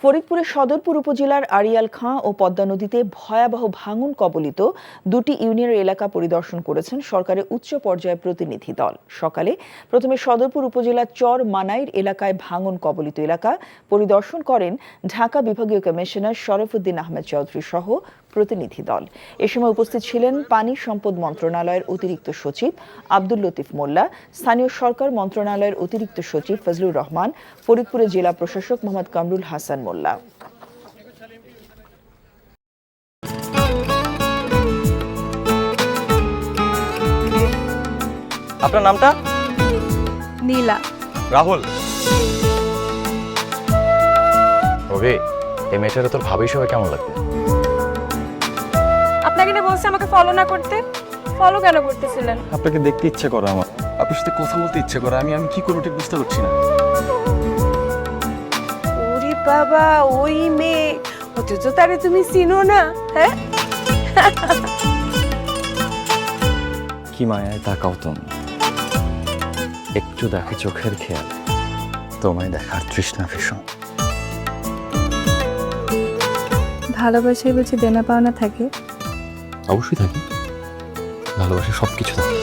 ফরিদপুরের সদরপুর উপজেলার আড়িয়াল খাঁ ও পদ্মা নদীতে ভয়াবহ ভাঙন কবলিত দুটি ইউনিয়নের এলাকা পরিদর্শন করেছেন সরকারের উচ্চ পর্যায়ের প্রতিনিধি দল। সকালে প্রথমে সদরপুর উপজেলার চর মানাইর এলাকায় ভাঙন কবলিত এলাকা পরিদর্শন করেন ঢাকা বিভাগীয় কমিশনার শরফুদ্দিন আহমেদ চৌধুরী সহ প্রতিনিধি দল। এ সময় উপস্থিত ছিলেন পানি সম্পদ মন্ত্রণালয়ের অতিরিক্ত সচিব আব্দুল লতিফ মোল্লা, স্থানীয় সরকার মন্ত্রণালয়ের অতিরিক্ত সচিব ফজলুর রহমান, ফরিদপুরের জেলা প্রশাসক মোহাম্মদ কামরুল হাসান মোল্লা। আপনার নামটা? নীলা। রাহুল। ওকে, এই মেয়েটারে তোর ভাবি সবাই কেমন লাগবে? আপনাকে না বলছে আমাকে ফলো না করতে, ফলো কেন করতেছিলেন? আপনাকে দেখতে ইচ্ছে করে আমার, আপনার সাথে কথা বলতে ইচ্ছে করে, আমি কি করবো ঠিক বুঝতে পারছি না। ওরে বাবা, ওই মেয়ে, অথচ তারে তুমি চিনো না? হ্যাঁ, কি মায়ায় তাকাও তুমি, একটু দেখে চোখের খেয়াল, তোমায় দেখার তৃষ্ণা ভীষণ। ভালোবাসায় বুঝি দেনা পাওনা থাকে? অবশ্যই থাকি, ভালোবাসা সবকিছু থাকে।